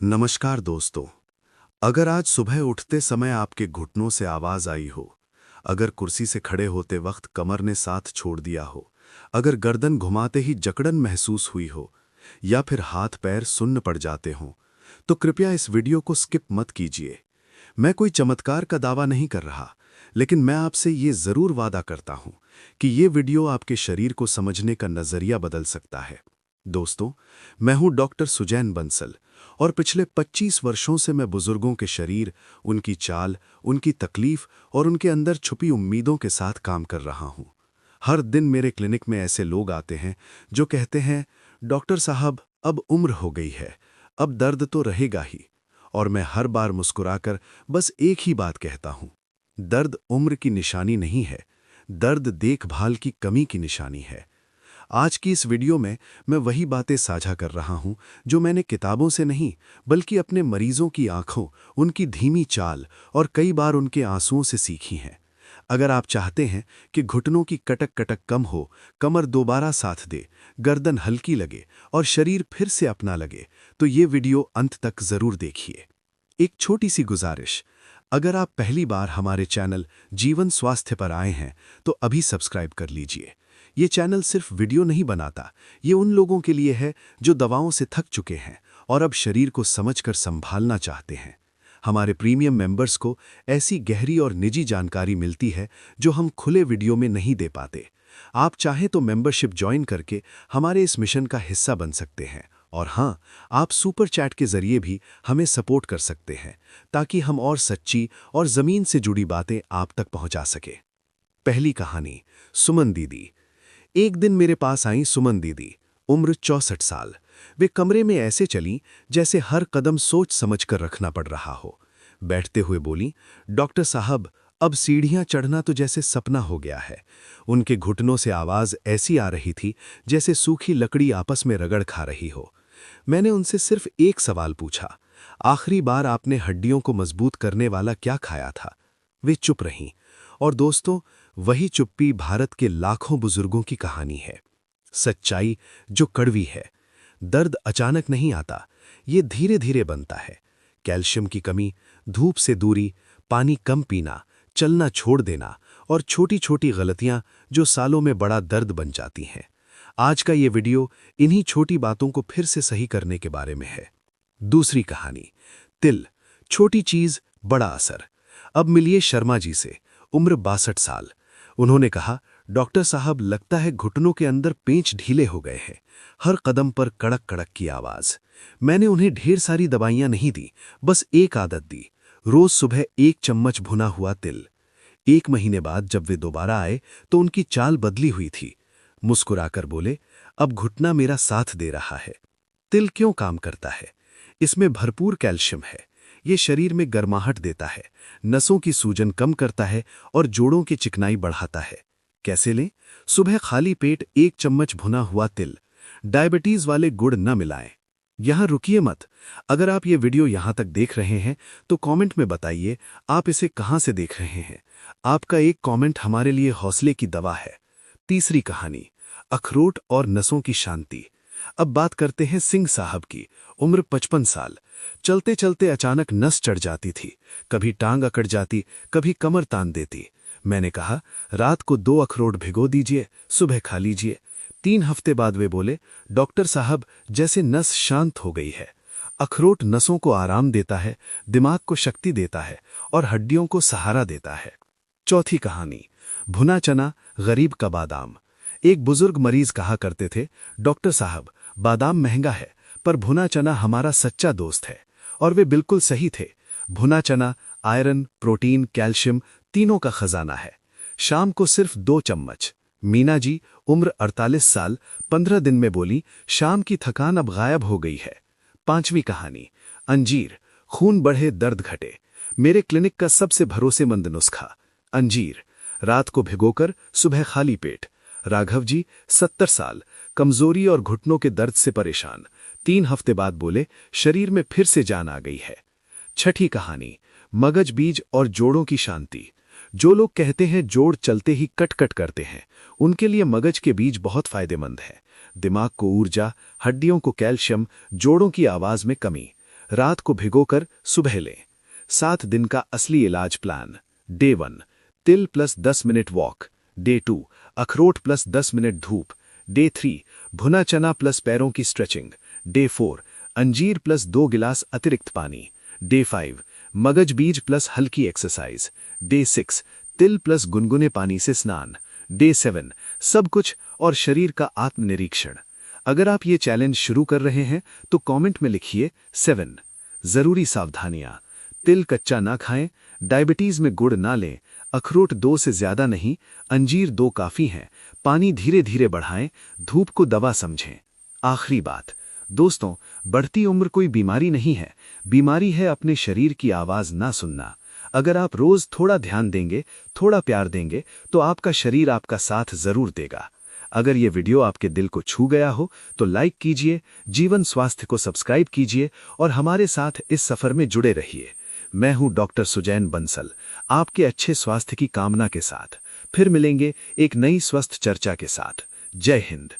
नमस्कार दोस्तों। अगर आज सुबह उठते समय आपके घुटनों से आवाज आई हो, अगर कुर्सी से खड़े होते वक्त कमर ने साथ छोड़ दिया हो, अगर गर्दन घुमाते ही जकड़न महसूस हुई हो या फिर हाथ पैर सुन्न पड़ जाते हों, तो कृपया इस वीडियो को स्किप मत कीजिए। मैं कोई चमत्कार का दावा नहीं कर रहा, लेकिन मैं आपसे ये जरूर वादा करता हूं कि ये वीडियो आपके शरीर को समझने का नजरिया बदल सकता है। दोस्तों, मैं हूं डॉक्टर सुजैन बंसल और पिछले 25 वर्षों से मैं बुजुर्गों के शरीर, उनकी चाल, उनकी तकलीफ और उनके अंदर छुपी उम्मीदों के साथ काम कर रहा हूं। हर दिन मेरे क्लिनिक में ऐसे लोग आते हैं जो कहते हैं, डॉक्टर साहब अब उम्र हो गई है, अब दर्द तो रहेगा ही। और मैं हर बार मुस्कुराकर बस एक ही बात कहता हूं, दर्द उम्र की निशानी नहीं है, दर्द देखभाल की कमी की निशानी है। आज की इस वीडियो में मैं वही बातें साझा कर रहा हूं जो मैंने किताबों से नहीं, बल्कि अपने मरीजों की आंखों, उनकी धीमी चाल और कई बार उनके आंसुओं से सीखी हैं। अगर आप चाहते हैं कि घुटनों की कटक कटक कम हो, कमर दोबारा साथ दे, गर्दन हल्की लगे और शरीर फिर से अपना लगे, तो ये वीडियो अंत तक जरूर देखिए। एक छोटी सी गुजारिश, अगर आप पहली बार हमारे चैनल जीवन स्वास्थ्य पर आए हैं तो अभी सब्सक्राइब कर लीजिए। ये चैनल सिर्फ वीडियो नहीं बनाता, ये उन लोगों के लिए है जो दवाओं से थक चुके हैं और अब शरीर को समझकर संभालना चाहते हैं। हमारे प्रीमियम मेंबर्स को ऐसी गहरी और निजी जानकारी मिलती है जो हम खुले वीडियो में नहीं दे पाते। आप चाहें तो मेंबरशिप ज्वाइन करके हमारे इस मिशन का हिस्सा बन सकते हैं। और हाँ, आप सुपर चैट के जरिए भी हमें सपोर्ट कर सकते हैं ताकि हम और सच्ची और जमीन से जुड़ी बातें आप तक पहुंचा सके। पहली कहानी, सुमन दीदी। एक दिन मेरे पास आई सुमन दीदी, उम्र 64 साल। वे कमरे में ऐसे चलीं जैसे हर कदम सोच समझ कर रखना पड़ रहा हो। बैठते हुए बोली, डॉक्टर साहब अब सीढ़ियां चढ़ना तो जैसे सपना हो गया है। उनके घुटनों से आवाज ऐसी आ रही थी जैसे सूखी लकड़ी आपस में रगड़ खा रही हो। मैंने उनसे सिर्फ एक सवाल पूछा, आखिरी बार आपने हड्डियों को मजबूत करने वाला क्या खाया था? वे चुप रहीं। और दोस्तों, वही चुप्पी भारत के लाखों बुजुर्गों की कहानी है। सच्चाई जो कड़वी है। दर्द अचानक नहीं आता, ये धीरे धीरे बनता है। कैल्शियम की कमी, धूप से दूरी, पानी कम पीना, चलना छोड़ देना और छोटी छोटी गलतियां जो सालों में बड़ा दर्द बन जाती हैं। आज का ये वीडियो इन्हीं छोटी बातों को फिर से सही करने के बारे में है। दूसरी कहानी, तिल, छोटी चीज बड़ा असर। अब मिलिए शर्मा जी से, उम्र 62 साल। उन्होंने कहा, डॉक्टर साहब लगता है घुटनों के अंदर पेंच ढीले हो गए हैं, हर कदम पर कड़क कड़क की आवाज। मैंने उन्हें ढेर सारी दवाइयां नहीं दी, बस एक आदत दी, रोज सुबह 1 चम्मच भुना हुआ तिल। 1 महीने बाद जब वे दोबारा आए तो उनकी चाल बदली हुई थी। मुस्कुराकर बोले, अब घुटना मेरा साथ दे रहा है। तिल क्यों काम करता है? इसमें भरपूर कैल्शियम है। ये शरीर में गर्माहट देता है, नसों की सूजन कम करता है और जोड़ों की चिकनाई बढ़ाता है। कैसे लें? सुबह खाली पेट 1 चम्मच भुना हुआ तिल। डायबिटीज वाले गुड़ न मिलाएं। यहां रुकिए मत। अगर आप ये वीडियो यहां तक देख रहे हैं तो कमेंट में बताइए आप इसे कहां से देख रहे हैं। आपका एक कमेंट हमारे लिए हौसले की दवा है। तीसरी कहानी, अखरोट और नसों की शांति। अब बात करते हैं सिंह साहब की, उम्र 55 साल। चलते चलते अचानक नस चढ़ जाती थी, कभी टांग अकड़ जाती, कभी कमर तान देती। मैंने कहा, रात को 2 अखरोट भिगो दीजिए, सुबह खा लीजिए। 3 हफ्ते बाद वे बोले, डॉक्टर साहब जैसे नस शांत हो गई है। अखरोट नसों को आराम देता है, दिमाग को शक्ति देता है और हड्डियों को सहारा देता है। चौथी कहानी, भुना चना, गरीब का बादाम। एक बुजुर्ग मरीज कहा करते थे, डॉक्टर साहब बादाम महंगा है पर भुना चना हमारा सच्चा दोस्त है। और वे बिल्कुल सही थे। भुना चना आयरन, प्रोटीन, कैल्शियम तीनों का खजाना है। शाम को सिर्फ 2 चम्मच। मीना जी, उम्र 48 साल, 15 दिन में बोली, शाम की थकान अब गायब हो गई है। पांचवी कहानी, अंजीर, खून बढ़े दर्द घटे। मेरे क्लिनिक का सबसे भरोसेमंद नुस्खा अंजीर, रात को भिगोकर सुबह खाली पेट। राघव जी, 70 साल, कमजोरी और घुटनों के दर्द से परेशान। 3 हफ्ते बाद बोले, शरीर में फिर से जान आ गई है। छठी कहानी, मगज बीज और जोड़ों की शांति। जो लोग कहते हैं जोड़ चलते ही कट कट करते हैं, उनके लिए मगज के बीज बहुत फायदेमंद है। दिमाग को ऊर्जा, हड्डियों को कैल्शियम, जोड़ों की आवाज में कमी। रात को भिगोकर सुबह लें। 7 दिन का असली इलाज प्लान। डे 1 तिल प्लस 10 मिनट वॉक। डे 2 अखरोट प्लस 10 मिनट धूप। डे 3 भुना चना प्लस पैरों की स्ट्रेचिंग। डे 4 अंजीर प्लस 2 गिलास अतिरिक्त पानी। डे 5 मगज बीज प्लस हल्की एक्सरसाइज। डे 6 तिल प्लस गुनगुने पानी से स्नान। डे 7 सब कुछ और शरीर का आत्मनिरीक्षण। अगर आप ये चैलेंज शुरू कर रहे हैं तो कमेंट में लिखिए 7। जरूरी सावधानियां। तिल कच्चा ना खाएं, डायबिटीज में गुड़ ना लें, अखरोट 2 से ज्यादा नहीं, अंजीर 2 काफी हैं, पानी धीरे धीरे बढ़ाएं, धूप को दवा समझें। आखिरी बात दोस्तों, बढ़ती उम्र कोई बीमारी नहीं है, बीमारी है अपने शरीर की आवाज ना सुनना। अगर आप रोज थोड़ा ध्यान देंगे, थोड़ा प्यार देंगे, तो आपका शरीर आपका साथ जरूर देगा। अगर ये वीडियो आपके दिल को छू गया हो तो लाइक कीजिए, जीवन स्वास्थ्य को सब्सक्राइब कीजिए और हमारे साथ इस सफर में जुड़े रहिए। मैं हूं डॉक्टर सुजैन बंसल, आपके अच्छे स्वास्थ्य की कामना के साथ। फिर मिलेंगे एक नई स्वस्थ चर्चा के साथ। जय हिंद।